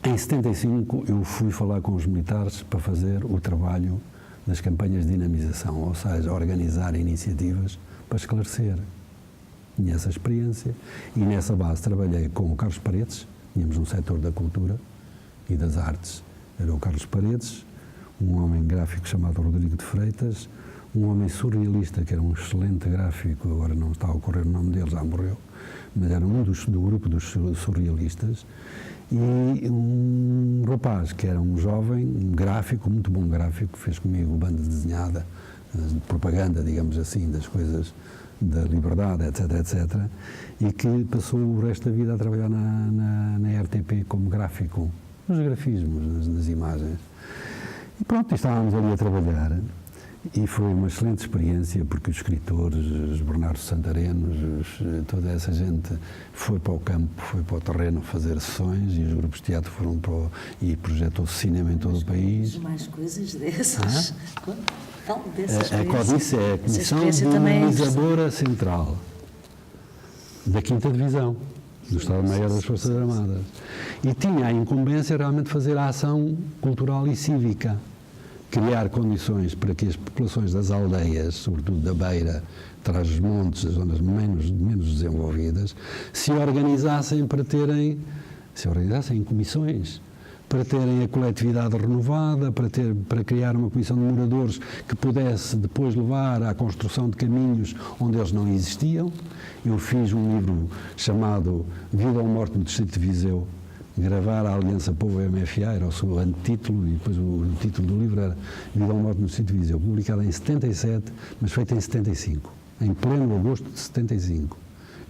Em 75 eu fui falar com os militares para fazer o trabalho das campanhas de dinamização, ou seja, organizar iniciativas para esclarecer. Tinha essa experiência e nessa base trabalhei com o Carlos Paredes, tínhamos um setor da cultura e das artes. Era o Carlos Paredes, um homem gráfico chamado Rodrigo de Freitas, um homem surrealista que era um excelente gráfico, agora não está a ocorrer o nome dele, já morreu, mas era do grupo dos surrealistas, e um rapaz que era um jovem, um gráfico, muito bom gráfico, fez comigo banda desenhada, propaganda, digamos assim, das coisas da liberdade, etc, etc, e que passou o resto da vida a trabalhar na RTP como gráfico, nos grafismos, nas imagens. E pronto, estávamos ali a trabalhar. E foi uma excelente experiência, porque os escritores, os Bernardo Santarenos, toda essa gente foi para o campo, foi para o terreno fazer sessões, e os grupos de teatro foram e projetou-se cinema em todo o país. Mais coisas dessas. A CODICE é a Comissão Dinamizadora Central da 5ª Divisão do Estado-Maior das Forças Armadas. E tinha a incumbência realmente de fazer a ação cultural e cívica. Criar condições para que as populações das aldeias, sobretudo da Beira, Trás-os-Montes, as zonas menos desenvolvidas, se organizassem em comissões, para terem a coletividade renovada, para criar uma comissão de moradores que pudesse depois levar à construção de caminhos onde eles não existiam. Eu fiz um livro chamado Vida ou Morte no Distrito de Viseu, gravar a Aliança Povo-MFA, era o seu antetítulo, e depois o título do livro era Vida ou Morte no Distrito de Viseu, publicado em 77, mas feito em 75, em pleno agosto de 75.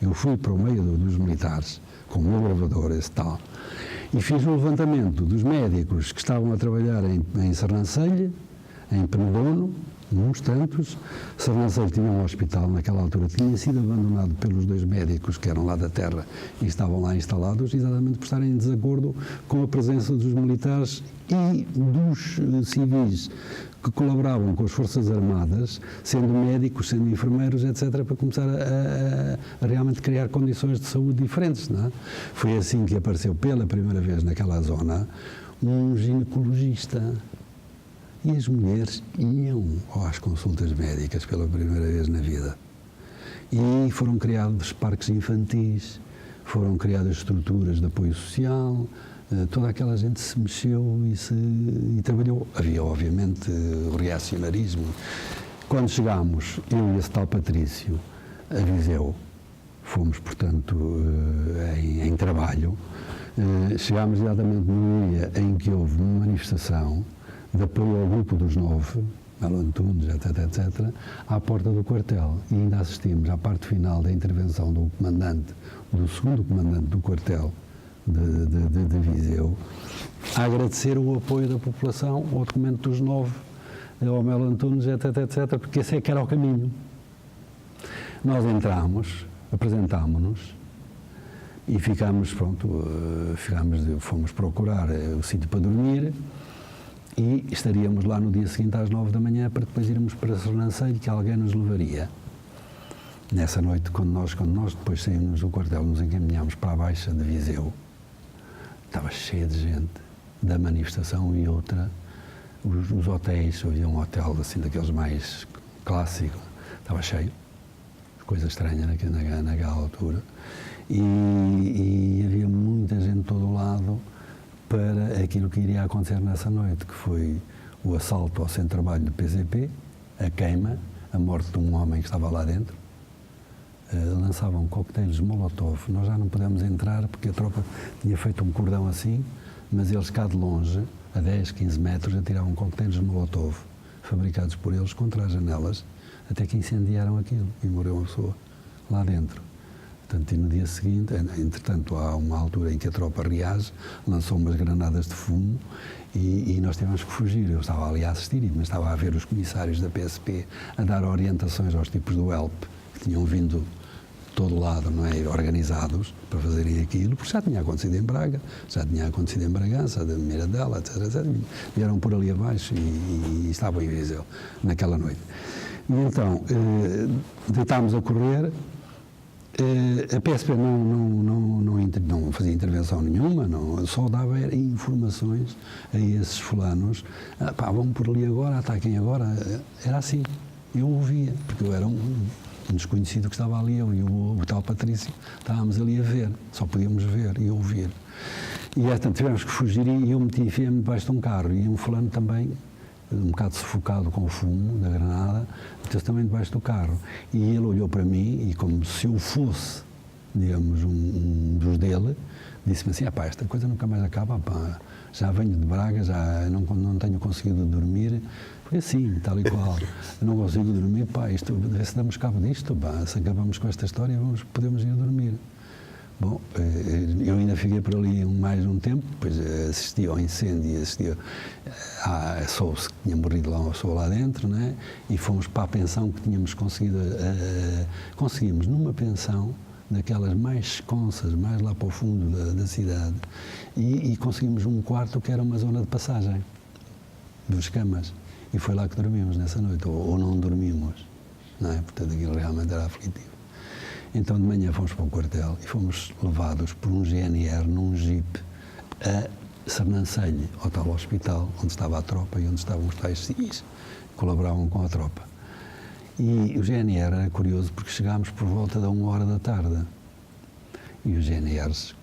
Eu fui para o meio dos militares, com o meu gravador, esse tal, e fiz o levantamento dos médicos que estavam a trabalhar em Sernancelho, em Penedono, uns tantos. Sernancelho tinha um hospital naquela altura, tinha sido abandonado pelos 2 médicos que eram lá da terra e estavam lá instalados, exatamente por estarem em desacordo com a presença dos militares e dos civis que colaboravam com as Forças Armadas, sendo médicos, sendo enfermeiros, etc., para começar a realmente criar condições de saúde diferentes, não é? Foi assim que apareceu pela primeira vez naquela zona um ginecologista. E as mulheres iam às consultas médicas pela primeira vez na vida. E foram criados parques infantis, foram criadas estruturas de apoio social, toda aquela gente se mexeu e trabalhou. Havia, obviamente, o reacionarismo. Quando chegámos, eu e esse tal Patrício, a Viseu, fomos, portanto, em trabalho, chegámos exatamente no dia em que houve uma manifestação de apoio ao grupo dos 9, Melo Antunes, etc, etc, à porta do quartel. E ainda assistimos à parte final da intervenção do comandante, do segundo comandante do quartel de Viseu, a agradecer o apoio da população ao documento dos 9, ao Melo Antunes, etc, etc, porque esse é que era o caminho. Nós entramos, apresentámo-nos e ficámos, pronto, fomos procurar o sítio para dormir. E estaríamos lá no dia seguinte às 9 da manhã para depois irmos para Sernancelho, que alguém nos levaria. Nessa noite, quando nós depois saímos do quartel, nos encaminhámos para a Baixa de Viseu, estava cheio de gente, da manifestação e outra. Os hotéis, havia um hotel assim daqueles mais clássicos, estava cheio, coisa estranha naquela altura, e havia muita gente de todo o lado para aquilo que iria acontecer nessa noite, que foi o assalto ao centro de trabalho do PCP, a queima, a morte de um homem que estava lá dentro. Lançavam coquetéis Molotov. Nós já não pudemos entrar porque a tropa tinha feito um cordão assim, mas eles cá de longe, a 10, 15 metros, atiravam coquetéis Molotov, fabricados por eles, contra as janelas, até que incendiaram aquilo e morreu uma pessoa lá dentro. Portanto, e no dia seguinte, entretanto, há uma altura em que a tropa reage, lançou umas granadas de fumo e nós tivemos que fugir. Eu estava ali a assistir, mas estava a ver os comissários da PSP a dar orientações aos tipos do HELP, que tinham vindo de todo lado, não é, organizados para fazerem aquilo, porque já tinha acontecido em Braga, já tinha acontecido em Bragança, de Miradela, etc, etc. Vieram por ali abaixo e estavam em Viseu naquela noite. E então, deitámos a correr. A PSP não fazia intervenção nenhuma, só dava informações a esses fulanos. Vão por ali agora, ataquem agora. Era assim. Eu ouvia, porque eu era um desconhecido que estava ali, eu e o tal Patrício, estávamos ali a ver, só podíamos ver e ouvir. E portanto, tivemos que fugir e eu meti-me debaixo de um carro e um fulano também, um bocado sufocado com o fumo da granada, meteu-se também debaixo do carro. E ele olhou para mim e, como se eu fosse, digamos, um dos dele, disse-me assim: esta coisa nunca mais acaba, já venho de Braga, já não tenho conseguido dormir. Foi assim, tal e qual. Eu não consigo dormir, se damos cabo disto, se acabamos com esta história, podemos ir dormir. Bom, eu ainda fiquei por ali mais um tempo, depois assisti ao incêndio, soube-se que tinha morrido lá uma pessoa lá dentro, né? E fomos para a pensão que tínhamos conseguido, conseguimos numa pensão, daquelas mais esconsas, mais lá para o fundo da cidade, e conseguimos um quarto que era uma zona de passagem, dos camas, e foi lá que dormimos nessa noite, ou não dormimos, não é? Portanto, aquilo realmente era aflitivo. Então, de manhã fomos para o quartel e fomos levados por um GNR num jeep a Sernancelho, ao tal hospital, onde estava a tropa e onde estavam os tais civis que colaboravam com a tropa. E o GNR era curioso porque chegámos por volta da 1h da tarde. E os GNRs,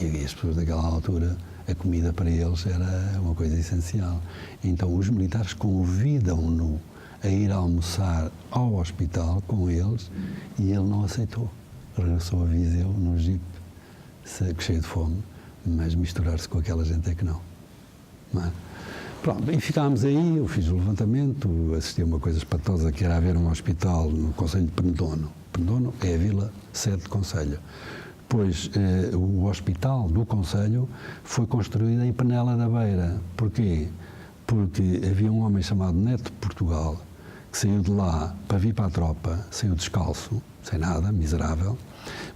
e as pessoas daquela altura, a comida para eles era uma coisa essencial. Então, os militares convidam-no a ir almoçar ao hospital com eles e ele não aceitou. Regressou a Viseu no jeep, cheio de fome, mas misturar-se com aquela gente é que não. É? Pronto, e ficámos aí, eu fiz o levantamento, assisti a uma coisa espantosa que era haver um hospital no concelho de Pendono. Pendono é a vila sede de concelho. Depois, o hospital do concelho foi construído em Penela da Beira. Porquê? Porque havia um homem chamado Neto de Portugal, que saiu de lá para vir para a tropa, saiu descalço, sem nada, miserável,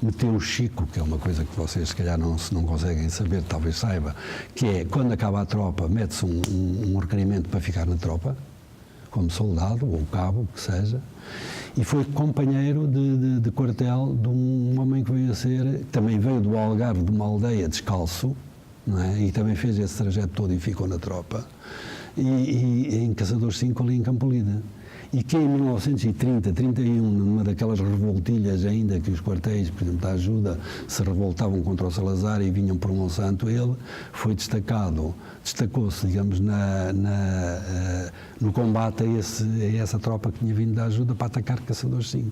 meteu o Chico, que é uma coisa que vocês se calhar não conseguem saber, talvez saiba, que é, quando acaba a tropa, mete-se um requerimento para ficar na tropa, como soldado, ou cabo, que seja, e foi companheiro de quartel de um homem que veio a ser, também veio do Algarve, de uma aldeia, descalço, não é? E também fez esse trajeto todo e ficou na tropa, e em Caçadores 5, ali em Campolide. E que em 1930, 31, numa daquelas revoltilhas ainda que os quartéis, por exemplo, da Ajuda, se revoltavam contra o Salazar e vinham por Monsanto, ele foi destacou-se, digamos, no combate a essa tropa que tinha vindo da Ajuda para atacar Caçadores 5.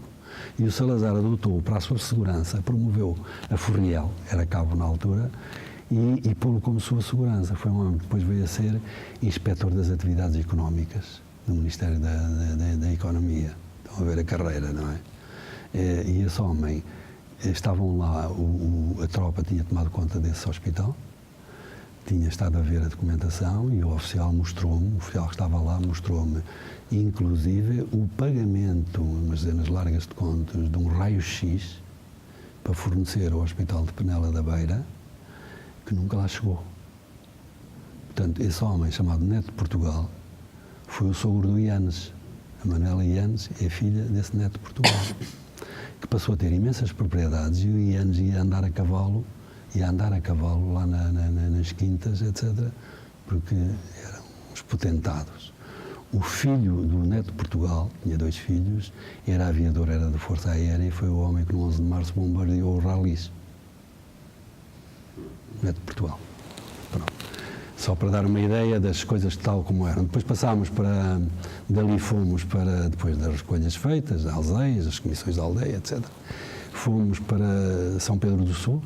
E o Salazar adotou para a sua segurança, promoveu a Furriel, era cabo na altura, e pô-lo como sua segurança. Foi um homem que depois veio a ser inspetor das atividades económicas do Ministério da Economia. Estão a ver a carreira, não é? E esse homem, estavam lá, a tropa tinha tomado conta desse hospital, tinha estado a ver a documentação e o oficial mostrou-me, o oficial que estava lá mostrou-me, inclusive, o pagamento, umas dezenas largas de contas, de um raio-x para fornecer ao Hospital de Penela da Beira, que nunca lá chegou. Portanto, esse homem, chamado Neto de Portugal, foi o sogro do Ianes. A Manuela Ianes é filha desse Neto de Portugal, que passou a ter imensas propriedades e o Ianes ia andar a cavalo lá nas quintas, etc., porque eram os potentados. O filho do Neto de Portugal, tinha 2 filhos, era aviador, era da Força Aérea e foi o homem que no 11 de março bombardeou os ralis. Neto de Portugal. Pronto. Só para dar uma ideia das coisas tal como eram. Depois passámos dali fomos para, depois das recolhas feitas, as aldeias, as comissões da aldeia, etc. Fomos para São Pedro do Sul,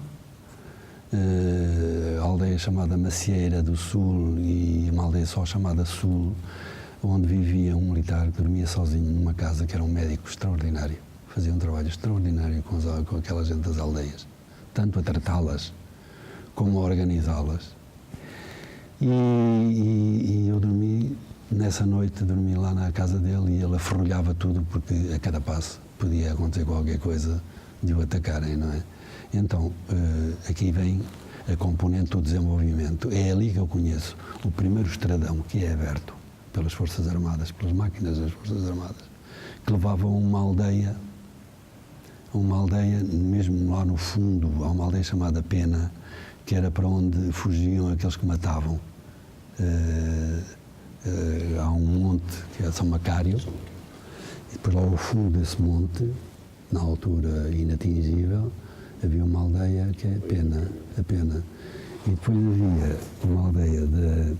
a aldeia chamada Macieira do Sul e uma aldeia só chamada Sul, onde vivia um militar que dormia sozinho numa casa, que era um médico extraordinário. Fazia um trabalho extraordinário com aquela gente das aldeias, tanto a tratá-las como a organizá-las. E eu dormi, nessa noite, dormi lá na casa dele e ele aferrolhava tudo porque a cada passo podia acontecer qualquer coisa de o atacarem, não é? Então, aqui vem a componente do desenvolvimento. É ali que eu conheço o primeiro estradão que é aberto pelas Forças Armadas, pelas máquinas das Forças Armadas, que levavam uma aldeia a uma aldeia, mesmo lá no fundo, há uma aldeia chamada Pena, que era para onde fugiam aqueles que matavam. Há um monte que é São Macário, e depois lá ao fundo desse monte, na altura inatingível, havia uma aldeia que é a Pena. E depois havia uma aldeia de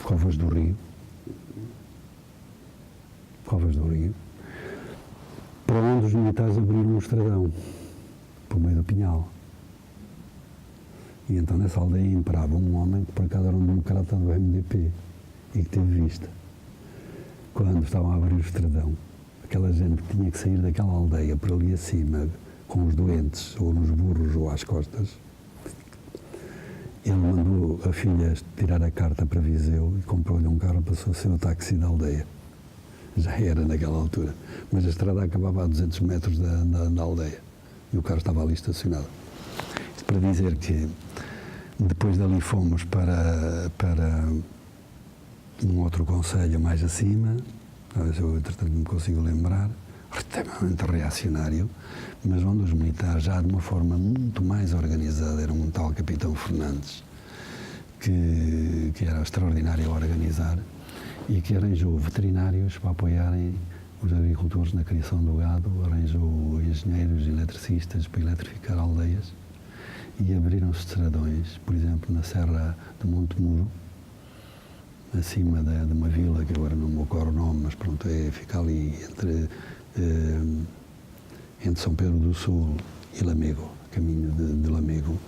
Covas do Rio, para onde os militares abriram um estradão, por meio do Pinhal. E então nessa aldeia imperava um homem que por acaso era um democrata do MDP e que teve vista. Quando estavam a abrir o estradão, aquela gente que tinha que sair daquela aldeia por ali acima, com os doentes, ou nos burros ou às costas, ele mandou a filha tirar a carta para Viseu e comprou-lhe um carro, passou a ser o táxi da aldeia. Já era naquela altura, mas a estrada acabava a 200 metros da aldeia e o carro estava ali estacionado. Isto para dizer que depois dali fomos para um outro concelho mais acima, talvez eu entretanto me consigo lembrar, extremamente reacionário, mas onde os militares já de uma forma muito mais organizada, era um tal Capitão Fernandes, que era extraordinário a organizar e que arranjou veterinários para apoiarem os agricultores na criação do gado, arranjou engenheiros e eletricistas para eletrificar aldeias e abriram-se estradões, por exemplo, na Serra de Monte Muro, acima de uma vila, que agora não me ocorre o nome, mas pronto, fica ali entre São Pedro do Sul e Lamego, caminho de Lamego,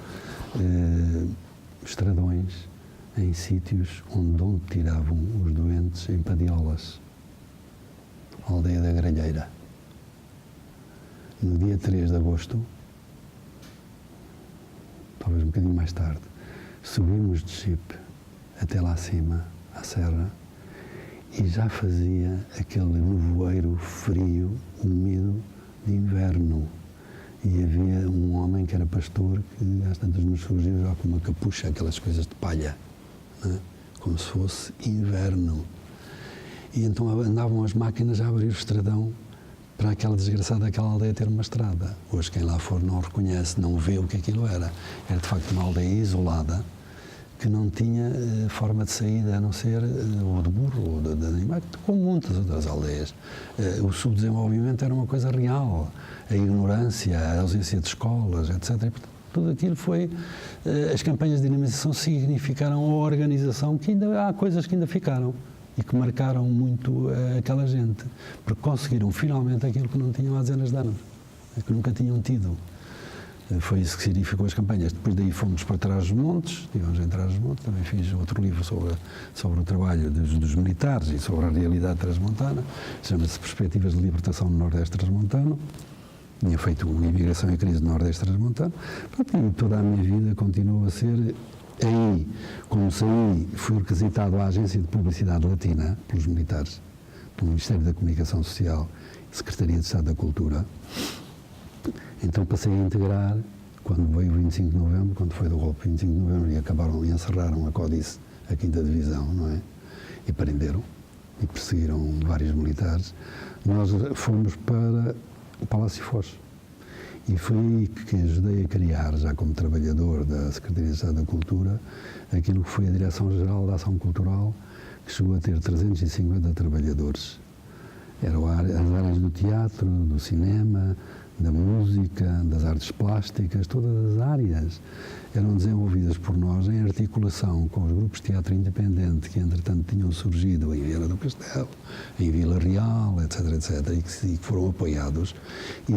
estradões em sítios onde tiravam os doentes em Padiolas, a aldeia da Gralheira. No dia 3 de agosto, talvez um bocadinho mais tarde, subimos de jipe até lá acima, à serra, e já fazia aquele nevoeiro frio, úmido, de inverno. E havia um homem que era pastor, que às tantas nos surgiu já com uma capucha, aquelas coisas de palha, né? Como se fosse inverno. E então andavam as máquinas a abrir o estradão para aquela desgraçada daquela aldeia ter uma estrada. Hoje quem lá for não reconhece, não vê o que aquilo era. Era de facto uma aldeia isolada, que não tinha forma de saída a não ser ou de burro ou de animais, como muitas outras aldeias. O subdesenvolvimento era uma coisa real, a ignorância, a ausência de escolas, etc. E, portanto, tudo aquilo foi... As campanhas de dinamização significaram a organização, que ainda há coisas que ainda ficaram e que marcaram muito aquela gente, porque conseguiram finalmente aquilo que não tinham há dezenas de anos, que nunca tinham tido. Foi isso que significou as campanhas. Depois daí fomos para Trás-os-Montes, estivemos em Trás-os-Montes, também fiz outro livro sobre o trabalho dos militares e sobre a realidade transmontana, chama-se Perspectivas de Libertação no Nordeste Transmontano. Tinha feito Imigração e Crise no Nordeste Transmontano. E toda a minha vida continua a ser aí. Como saí, fui requisitado à Agência de Publicidade Latina, pelos militares, pelo Ministério da Comunicação Social, Secretaria de Estado da Cultura. Então passei a integrar, quando veio o 25 de novembro, quando foi do golpe 25 de novembro, e encerraram a Códice, a 5ª Divisão, não é? E prenderam, e perseguiram vários militares. Nós fomos para o Palácio Foz. E foi aí que ajudei a criar, já como trabalhador da Secretaria de Estado da Cultura, aquilo que foi a Direção-Geral da Ação Cultural, que chegou a ter 350 trabalhadores. Eram as áreas do teatro, do cinema, da música, das artes plásticas, todas as áreas eram desenvolvidas por nós em articulação com os grupos de teatro independente que, entretanto, tinham surgido em Viana do Castelo, em Vila Real, etc., e que foram apoiados. E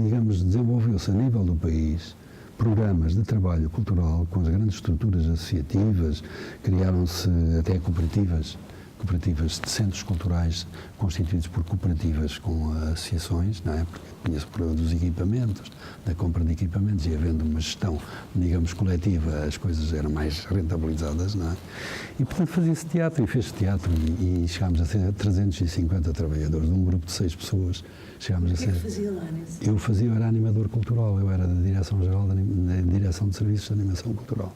digamos, desenvolveu-se a nível do país programas de trabalho cultural com as grandes estruturas associativas, criaram-se até cooperativas de centros culturais constituídos por cooperativas com associações, não é? Porque tinha-se o problema dos equipamentos, da compra de equipamentos, e havendo uma gestão, digamos, coletiva, as coisas eram mais rentabilizadas, não é? E, portanto, fazia-se teatro, e fez-se teatro, e chegámos a ser 350 trabalhadores, de um grupo de 6 pessoas. Chegámos a ser... O que fazia lá nesse? Eu era animador cultural, eu era da Direção-Geral da Direção de Serviços de Animação Cultural.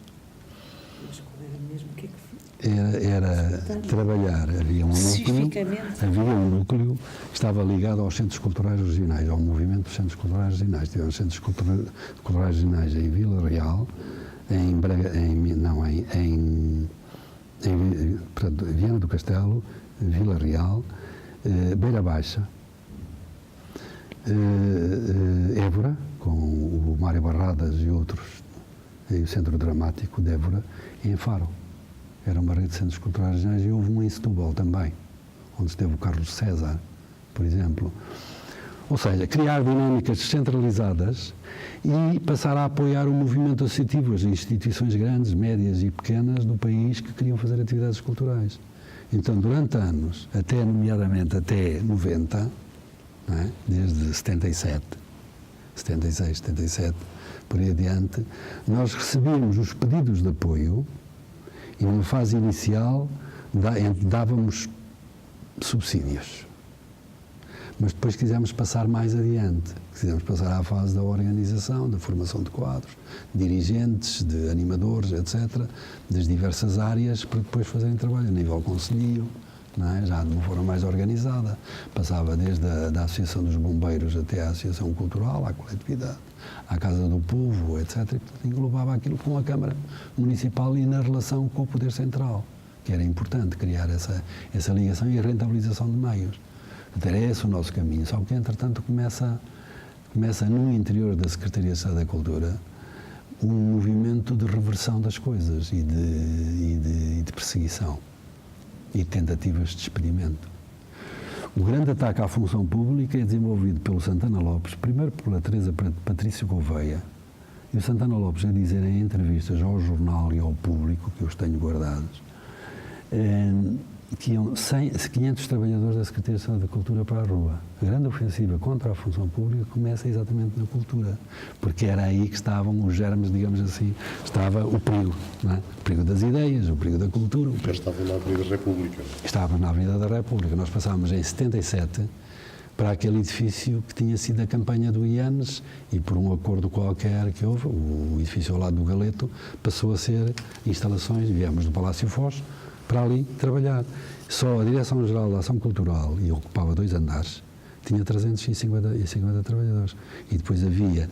Mas qual era mesmo? O que é que era trabalhar, havia um núcleo que estava ligado aos centros culturais regionais, ao movimento dos centros culturais regionais. Tivemos centros culturais regionais em Vila Real, em Viana do Castelo, Vila Real, Beira Baixa, Évora, com o Mário Barradas e outros, e o Centro Dramático de Évora, e em Faro. Era uma rede de centros culturais regionais, e houve um em Setúbal também, onde esteve o Carlos César, por exemplo. Ou seja, criar dinâmicas descentralizadas e passar a apoiar o movimento associativo, as instituições grandes, médias e pequenas do país que queriam fazer atividades culturais. Então, durante anos, nomeadamente até 90, não é? Desde 76, 77, por aí adiante, nós recebíamos os pedidos de apoio e, numa fase inicial, dávamos subsídios. Mas depois quisemos passar mais adiante, quisemos passar à fase da organização, da formação de quadros, dirigentes, de animadores, etc., das diversas áreas, para depois fazerem trabalho a nível concelhio, não é? Já de uma forma mais organizada. Passava desde a Associação dos Bombeiros até à Associação Cultural, à coletividade, à Casa do Povo, etc., e portanto, englobava aquilo com a Câmara Municipal e na relação com o Poder Central, que era importante criar essa ligação e a rentabilização de meios. Era esse o nosso caminho, só que entretanto começa no interior da Secretaria de Estado da Cultura um movimento de reversão das coisas e de perseguição e de tentativas de experimento. O grande ataque à função pública é desenvolvido pelo Santana Lopes, primeiro pela Teresa Patrício Gouveia, e o Santana Lopes a dizer em entrevistas ao jornal e ao público, que eu os tenho guardados, que iam 500 trabalhadores da Secretaria de Estado da Cultura para a rua. A grande ofensiva contra a função pública começa exatamente na cultura, porque era aí que estavam os germes, digamos assim, estava o perigo, não é? O perigo das ideias, o perigo da cultura. Estava na Avenida da República. Estava na Avenida da República. Nós passámos em 77 para aquele edifício que tinha sido a campanha do IANES e, por um acordo qualquer que houve, o edifício ao lado do Galeto passou a ser instalações, viemos do Palácio Foz para ali trabalhar. Só a Direção-Geral da Ação Cultural, e ocupava 2 andares, tinha 350 trabalhadores. E depois havia,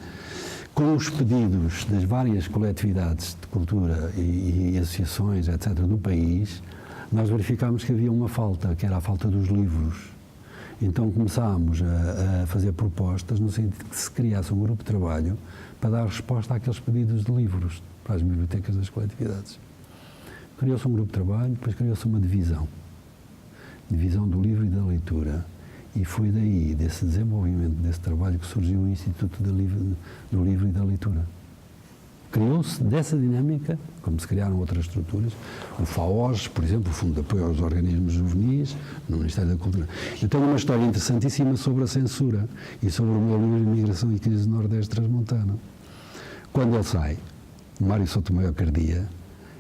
com os pedidos das várias coletividades de cultura e associações, etc., do país, nós verificámos que havia uma falta, que era a falta dos livros. Então começámos a fazer propostas no sentido que se criasse um grupo de trabalho para dar resposta àqueles pedidos de livros para as bibliotecas das coletividades. Criou-se um grupo de trabalho, depois criou-se uma divisão do livro e da leitura, e foi daí, desse desenvolvimento desse trabalho, que surgiu o Instituto do Livro e da Leitura. Criou-se dessa dinâmica, como se criaram outras estruturas, o FAOS, por exemplo, o Fundo de Apoio aos Organismos Juvenis, no Ministério da Cultura. Eu tenho uma história interessantíssima sobre a censura e sobre o meu livro Imigração e Crise do Nordeste Transmontano. Quando ele sai, o Mário Sotomayor Cardia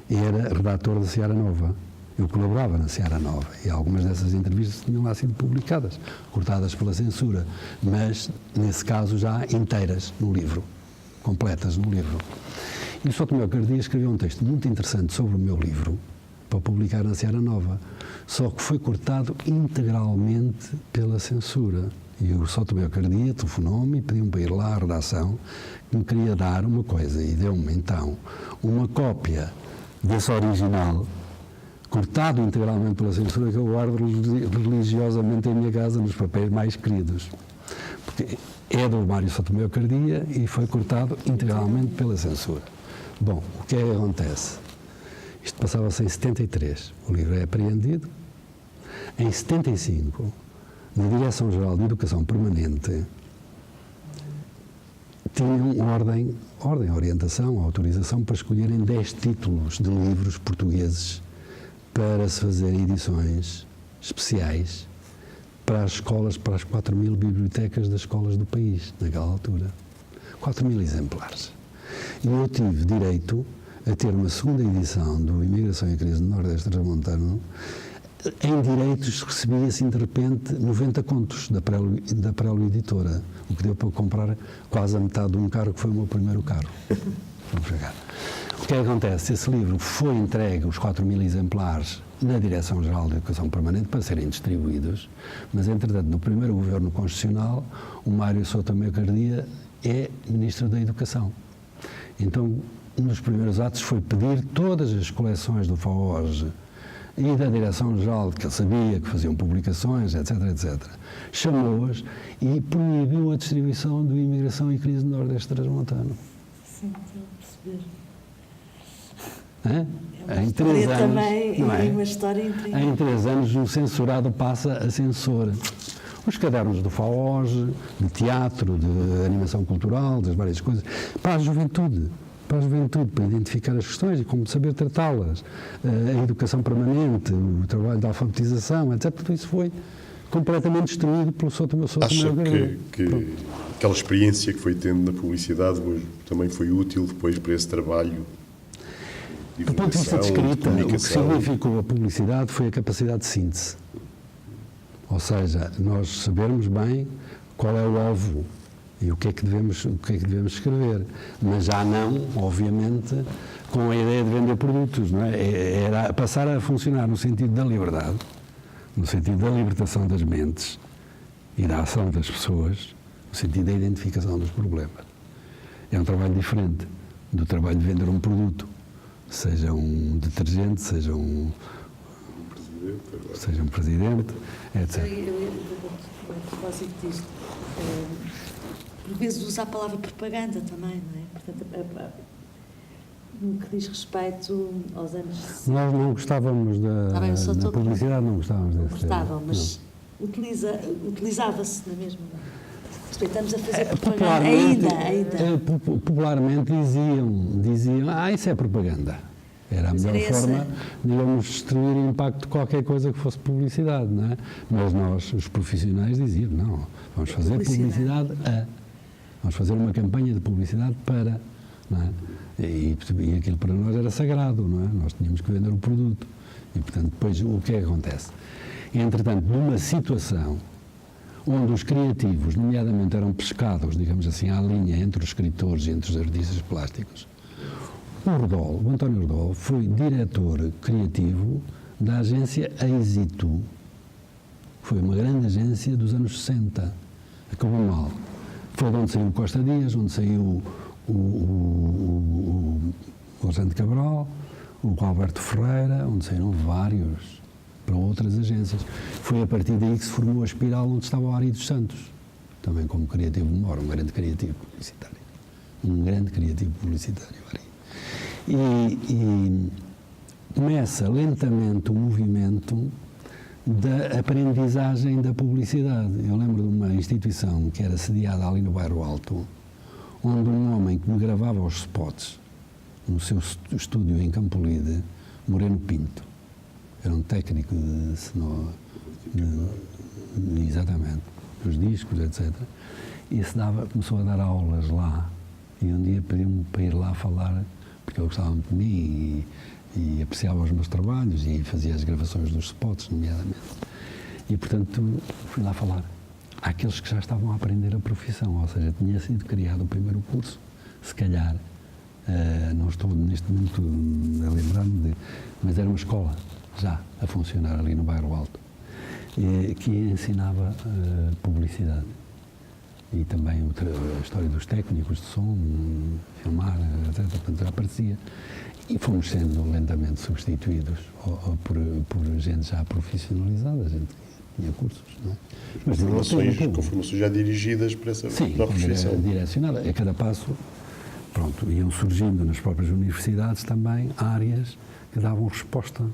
era redator da Seara Nova. Eu colaborava na Seara Nova e algumas dessas entrevistas tinham lá sido publicadas, cortadas pela censura, mas, nesse caso, já inteiras no livro, completas no livro. E o Sotomayor Cardia escreveu um texto muito interessante sobre o meu livro, para publicar na Seara Nova, só que foi cortado integralmente pela censura. E o Sotomayor Cardia telefonou-me e pediu-me para ir lá à redação, que me queria dar uma coisa, e deu-me, então, uma cópia desse original, cortado integralmente pela censura, que eu guardo religiosamente em minha casa, nos papéis mais queridos. Porque é do Mário Sotomayor Cardia e foi cortado integralmente pela censura. Bom, o que é que acontece? Isto passava-se em 73. O livro é apreendido. Em 75, na Direção-Geral de Educação Permanente, tinham orientação, autorização para escolherem 10 títulos de livros portugueses para se fazerem edições especiais para as escolas, para as 4.000 bibliotecas das escolas do país, naquela altura. 4.000 exemplares. E eu tive direito a ter uma segunda edição do Imigração e Crise do Nordeste Transmontano. Em direitos recebia assim de repente 90 contos da Prelo Editora, o que deu para comprar quase a metade de um carro, que foi o meu primeiro carro. Vamos chegar. que acontece? Esse livro foi entregue, os 4.000 exemplares, na Direção-Geral de Educação Permanente para serem distribuídos, mas, entretanto, no primeiro governo constitucional, o Mário Souto Miocardia é Ministro da Educação. Então, um dos primeiros atos foi pedir todas as coleções do FAORG e da Direção-Geral, que ele sabia que faziam publicações, etc., etc., chamou-as e proibiu a distribuição do Imigração e Crise no Nordeste Transmontano. Sim, estou a perceber. Em 3 anos, também, não é? uma história incrível. Em 3 anos, o censurado passa a censor. Os cadernos do FAORG, de teatro, de animação cultural, das várias coisas, para a juventude, para identificar as questões e como saber tratá-las. A educação permanente, o trabalho de alfabetização, etc. Tudo isso foi completamente destruído pelo Souto Acha que aquela experiência que foi tendo na publicidade hoje também foi útil depois para esse trabalho? Do ponto de vista de escrita, o que significou a publicidade foi a capacidade de síntese. Ou seja, nós sabermos bem qual é o alvo e o que é que devemos escrever. Mas já não, obviamente, com a ideia de vender produtos, não é? Era passar a funcionar no sentido da liberdade, no sentido da libertação das mentes e da ação das pessoas, no sentido da identificação dos problemas. É um trabalho diferente do trabalho de vender um produto. Seja um detergente, seja um presidente, etc. A propósito disto, por vezes usa a palavra propaganda também, não é? Portanto, no que diz respeito aos anos 60. Nós não gostávamos da publicidade, não gostávamos desse. Não gostavam, mas utilizava-se na mesma. Estamos a fazer propaganda ainda. Popularmente diziam, isso é propaganda. Era a melhor forma, digamos, destruir o impacto de qualquer coisa que fosse publicidade, não é? Mas nós, os profissionais, diziam, não, vamos fazer publicidade vamos fazer uma campanha de publicidade para, não é? E aquilo para nós era sagrado, não é? Nós tínhamos que vender o produto. E, portanto, depois, o que é que acontece? Entretanto, numa situação onde os criativos, nomeadamente, eram pescados, digamos assim, à linha entre os escritores e entre os artistas plásticos, o António Rodol foi diretor criativo da agência Êxito. Foi uma grande agência dos anos 60. Acabou mal. Foi de onde saiu o Costa Dias, onde saiu o Alexandre Cabral, o Alberto Ferreira, onde saíram vários para outras agências. Foi a partir daí que se formou a Espiral, onde estava o Ari dos Santos, também como criativo menor, um grande criativo publicitário. Ari. E começa lentamente o movimento da aprendizagem da publicidade. Eu lembro de uma instituição que era sediada ali no Bairro Alto, onde um homem que me gravava os spots no seu estúdio em Campolide, Moreno Pinto, era um técnico exatamente, dos discos, etc. E começou a dar aulas lá. E um dia pediu-me para ir lá falar, porque ele gostava muito de mim e apreciava os meus trabalhos e fazia as gravações dos spots, nomeadamente. E, portanto, fui lá falar àqueles que já estavam a aprender a profissão, ou seja, tinha sido criado o primeiro curso, se calhar, não estou neste momento a lembrar-me, mas era uma escola já a funcionar ali no Bairro Alto, que ensinava publicidade. E também a história dos técnicos de som, filmar, etc. Portanto, já aparecia. E fomos sendo lentamente substituídos por gente já profissionalizada, gente que tinha cursos, não é? Mas com formações já dirigidas para essa profissão. Sim, direcionada. A cada passo, pronto, iam surgindo nas próprias universidades também áreas que davam resposta.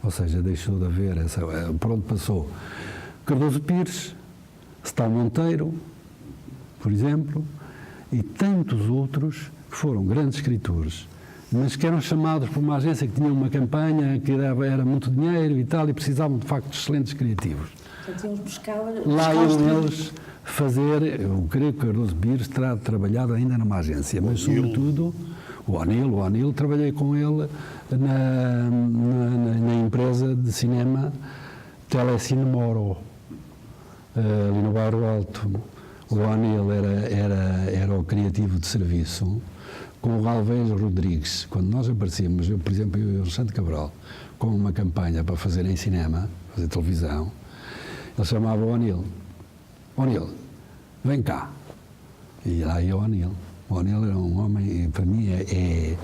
Ou seja, deixou de haver por onde passou Cardoso Pires, Stal Monteiro, por exemplo, e tantos outros que foram grandes escritores, mas que eram chamados por uma agência que tinha uma campanha que era muito dinheiro e tal, e precisavam de facto de excelentes criativos. Lá iam eles fazer, eu creio que Cardoso Pires terá trabalhado ainda numa agência, mas sobretudo o O'Neill, trabalhei com ele na empresa de cinema Telecine Moro, ali no Bairro Alto, O O'Neill era o criativo de serviço com o Galvez Rodrigues. Quando nós aparecíamos, por exemplo, eu e o Alexandre Cabral, com uma campanha para fazer em cinema, fazer televisão, ele chamava o O'Neill. O'Neill, vem cá. E lá ia o O'Neill. O O'Neill era um homem, para mim, é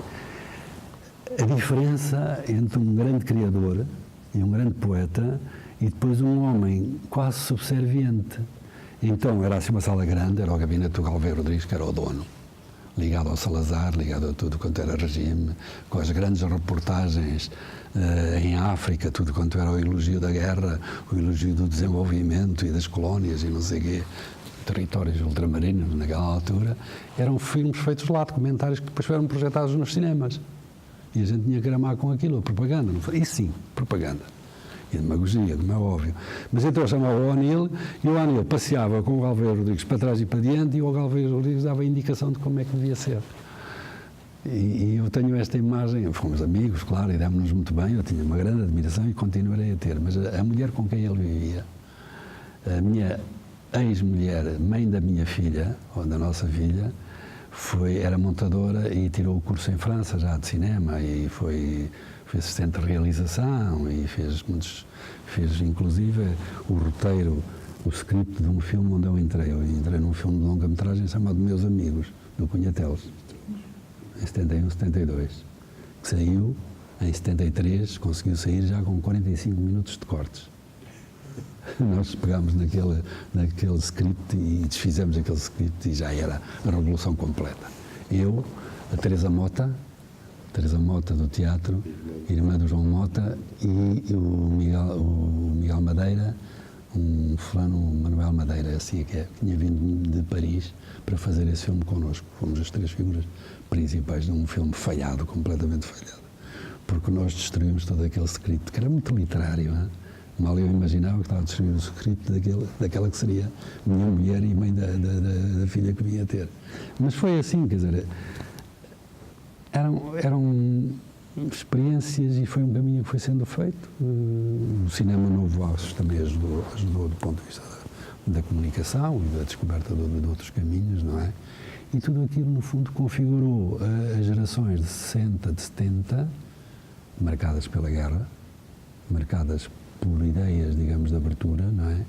a diferença entre um grande criador e um grande poeta e depois um homem quase subserviente. Então, era assim uma sala grande, era o gabinete do Galvez Rodrigues, que era o dono, ligado ao Salazar, ligado a tudo quanto era regime, com as grandes reportagens em África, tudo quanto era o elogio da guerra, o elogio do desenvolvimento e das colónias e não sei o quê, territórios ultramarinos naquela altura, eram filmes feitos lá, documentários que depois foram projetados nos cinemas. E a gente tinha que gramar com aquilo, a propaganda. Não foi? Isso sim, propaganda. E demagogia, como é óbvio. Mas então eu chamava o O'Neill e o O'Neill passeava com o Galvez Rodrigues para trás e para diante e o Galvez Rodrigues dava a indicação de como é que devia ser. E eu tenho esta imagem, fomos amigos, claro, e demos-nos muito bem, eu tinha uma grande admiração e continuarei a ter, mas a mulher com quem ele vivia, a minha ex-mulher, mãe da minha filha, ou da nossa filha, era montadora e tirou o curso em França já de cinema e foi assistente de realização e fez inclusive o roteiro, o script de um filme onde eu entrei num filme de longa-metragem chamado Meus Amigos, do Cunha Teles, em 71, 72, que saiu em 73, conseguiu sair já com 45 minutos de cortes. Nós pegámos naquele script e desfizemos aquele script e já era a revolução completa. Eu, a Teresa Mota do teatro, irmã do João Mota, e o Miguel Madeira, um fulano, Manuel Madeira, assim que tinha vindo de Paris para fazer esse filme connosco. Fomos as 3 figuras principais de um filme falhado, completamente falhado, porque nós destruímos todo aquele script, que era muito literário, não é? Mal eu imaginava que estava a destruir o script daquela que seria minha mulher e mãe da filha que vinha ter. Mas foi assim, quer dizer, eram experiências e foi um caminho que foi sendo feito. O cinema novo Aços também ajudou do ponto de vista da comunicação e da descoberta de outros caminhos, não é? E tudo aquilo, no fundo, configurou as gerações de 60, de 70, marcadas pela guerra, marcadas por ideias, digamos, de abertura, não é?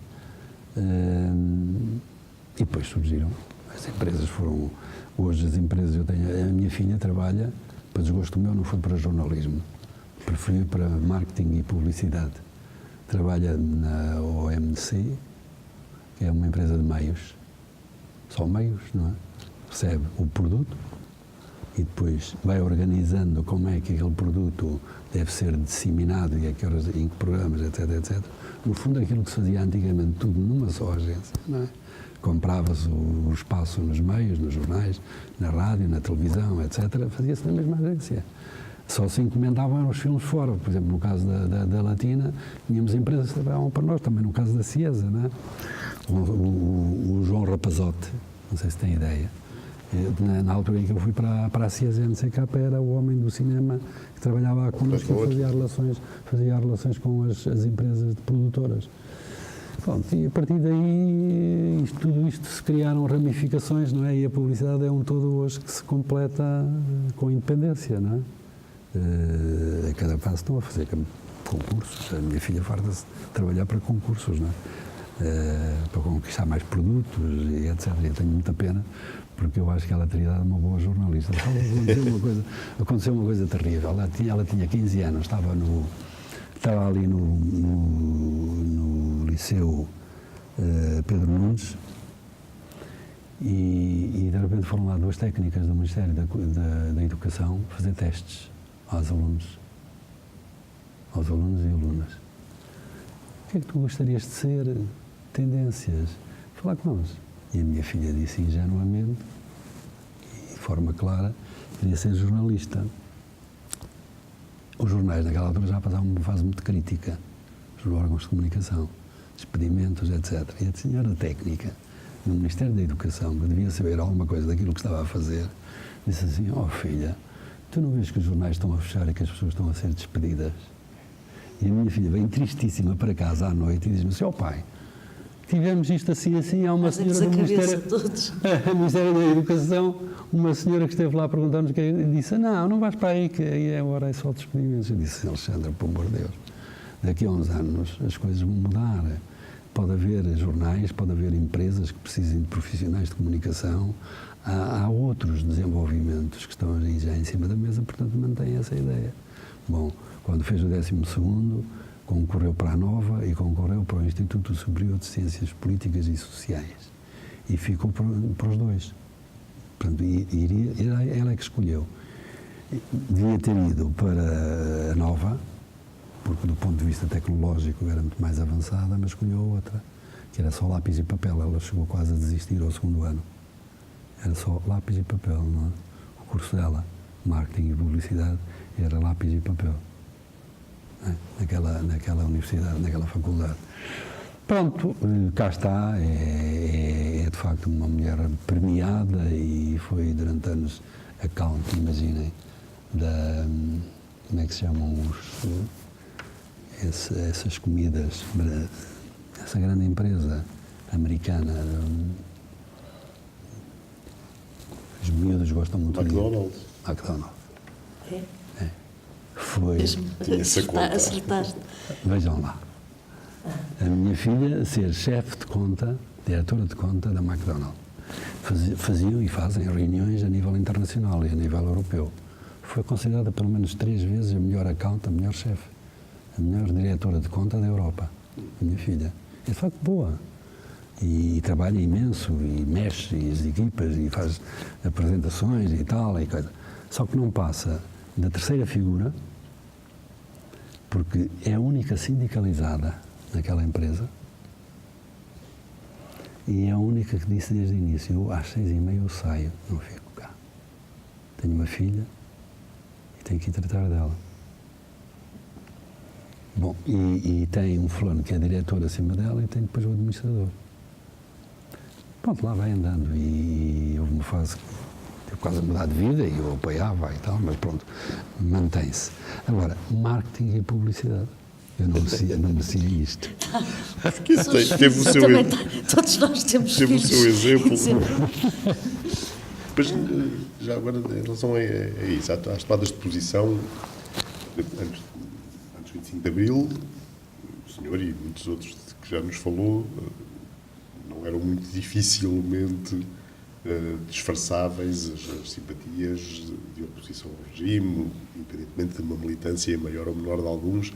E depois surgiram. As empresas foram... Hoje as empresas, a minha filha trabalha, para desgosto meu, não foi para jornalismo, preferiu para marketing e publicidade. Trabalha na OMC, que é uma empresa de meios, só meios, não é? Recebe o produto e depois vai organizando como é que aquele produto deve ser disseminado e em que programas, etc, etc. No fundo, aquilo que se fazia antigamente, tudo numa só agência, não é? Comprava-se o espaço nos meios, nos jornais, na rádio, na televisão, etc. Fazia-se na mesma agência. Só se encomendavam os filmes fora. Por exemplo, no caso da Latina, tínhamos empresas que trabalhavam para nós, também no caso da Ciesa, não é? O João Rapazote, não sei se tem ideia. Na altura em que eu fui para a Ciesa NCK, era o homem do cinema que trabalhava connosco e fazia relações com as empresas de produtoras. Pronto, e a partir daí, tudo isto se criaram ramificações, não é? E a publicidade é um todo hoje que se completa com independência, não é? A cada passo estão a fazer concursos. A minha filha farta-se de trabalhar para concursos, não é? Para conquistar mais produtos e etc. Eu tenho muita pena, porque eu acho que ela teria dado uma boa jornalista. Aconteceu uma coisa terrível. Ela tinha 15 anos, estava ali no Liceu Pedro Nunes e de repente foram lá 2 técnicas do Ministério da Educação fazer testes aos alunos e alunas. O que é que tu gostarias de ser? Tendências? Falar com nós. E a minha filha disse ingenuamente e de forma clara, queria ser jornalista. Os jornais naquela altura já passavam uma fase muito crítica, os órgãos de comunicação, despedimentos, etc. E a senhora técnica no Ministério da Educação, que devia saber alguma coisa daquilo que estava a fazer, disse assim: "Oh filha, tu não vês que os jornais estão a fechar e que as pessoas estão a ser despedidas?" E a minha filha vem tristíssima para casa à noite e diz-me assim: "Oh pai, tivemos isto assim, há uma senhora do Ministério da Educação, uma senhora que esteve lá a perguntar-nos, que disse, não vais para aí, que aí agora é só despedimentos. Eu disse, Alexandre, pelo amor de Deus, daqui a uns anos as coisas vão mudar. Pode haver jornais, pode haver empresas que precisem de profissionais de comunicação, há outros desenvolvimentos que estão aí já em cima da mesa, portanto mantém essa ideia. Bom, quando fez o 12º, concorreu para a Nova e concorreu para o Instituto Superior de Ciências Políticas e Sociais. E ficou para os dois. Portanto, ela é que escolheu. Devia ter ido para a Nova, porque do ponto de vista tecnológico era muito mais avançada, mas escolheu outra, que era só lápis e papel. Ela chegou quase a desistir ao 2º ano. Era só lápis e papel, não é? O curso dela, marketing e publicidade, era lápis e papel. Naquela universidade, naquela faculdade. Pronto, cá está, é de facto uma mulher premiada e foi durante anos account, imaginem, como é que se chamam essas comidas, essa grande empresa americana, os miúdos gostam muito de McDonald's. É? Foi. Acertaste. Vejam lá. A minha filha ser chefe de conta, diretora de conta da McDonald's. Faziam e fazem reuniões a nível internacional e a nível europeu. Foi considerada pelo menos 3 vezes a melhor account, a melhor chefe, a melhor diretora de conta da Europa. A minha filha. É de facto boa. E trabalha imenso, e mexe e as equipas, e faz apresentações e tal, e coisa. Só que não passa da terceira figura, porque é a única sindicalizada naquela empresa e é a única que disse desde o início, eu às 6h30 eu saio, não fico cá. Tenho uma filha e tenho que ir tratar dela. Bom, e tem um fulano que é diretor acima dela e tem depois o administrador. Pronto, lá vai andando e houve uma fase que teve quase a mudar de vida e eu apoiava e tal, mas pronto, mantém-se. Agora, marketing e publicidade. Eu não merecia isto. Teve o seu exemplo. Todos nós temos Teve o seu exemplo. exemplo. Mas, já agora, em relação a isso, às tomadas de posição, antes do 25 de Abril, o senhor e muitos outros que já nos falou, não eram muito dificilmente disfarçáveis as simpatias de oposição ao regime, independentemente de uma militância maior ou menor de alguns,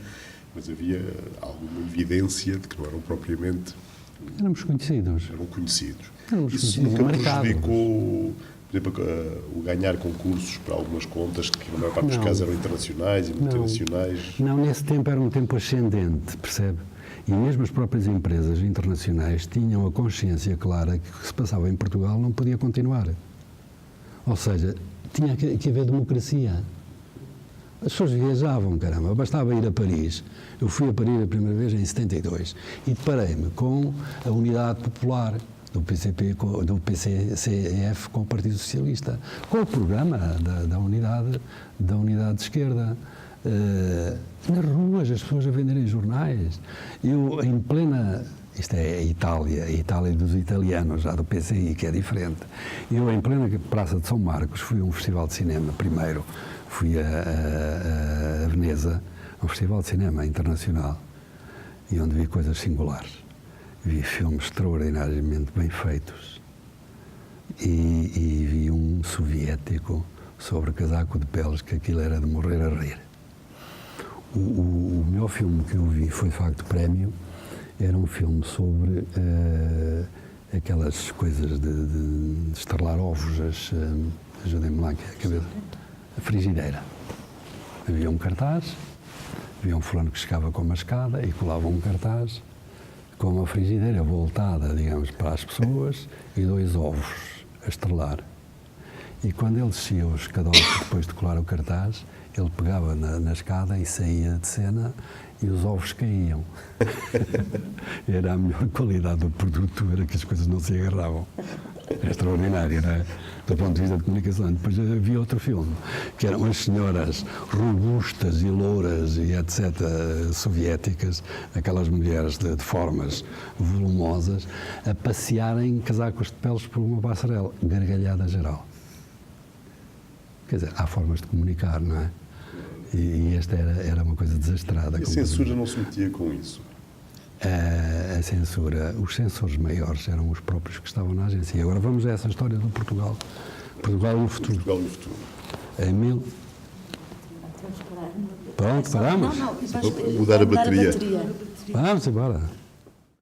mas havia alguma evidência de que não eram propriamente... Éramos conhecidos. Eram conhecidos. Isso nunca prejudicou, por exemplo, o ganhar concursos para algumas contas que, na maior parte dos casos, eram internacionais e multinacionais? Não, nesse tempo era um tempo ascendente, percebe? E mesmo as próprias empresas internacionais tinham a consciência clara que o que se passava em Portugal não podia continuar. Ou seja, tinha que haver democracia. As pessoas viajavam, caramba, bastava ir a Paris. Eu fui a Paris a primeira vez em 72 e deparei-me com a Unidade Popular do PCP, do PCCF com o Partido Socialista, com o programa da unidade de esquerda. Nas ruas, as pessoas a venderem jornais. Eu, em plena... Isto é a Itália dos italianos, já do PCI, que é diferente. Eu, em plena Praça de São Marcos, fui a um festival de cinema primeiro. Fui a Veneza, um festival de cinema internacional, e onde vi coisas singulares. Vi filmes extraordinariamente bem feitos. E vi um soviético sobre casaco de peles, que aquilo era de morrer a rir. O melhor filme que eu vi foi, de facto, prémio. Era um filme sobre aquelas coisas de estrelar ovos, ajudem-me lá, a frigideira. Havia um cartaz, havia um fulano que chegava com uma escada e colava um cartaz com uma frigideira voltada, digamos, para as pessoas e 2 ovos a estrelar. E quando ele descia os escadotes depois de colar o cartaz, ele pegava na escada e saía de cena e os ovos caíam. Era a melhor qualidade do produto, era que as coisas não se agarravam. É extraordinário, não é? Do ponto de vista de comunicação. Depois havia outro filme, que eram as senhoras robustas e louras e etc. soviéticas, aquelas mulheres de formas volumosas, a passearem em casacos de peles por uma passarela. Gargalhada geral. Quer dizer, há formas de comunicar, não é? E esta era uma coisa desastrada. E a censura não se metia com isso? A censura, os censores maiores eram os próprios que estavam na agência. E agora vamos a essa história do Portugal. Portugal e o futuro. Portugal e o futuro. Em mil... Pronto, paramos? Não, Mudar a bateria. Vamos embora.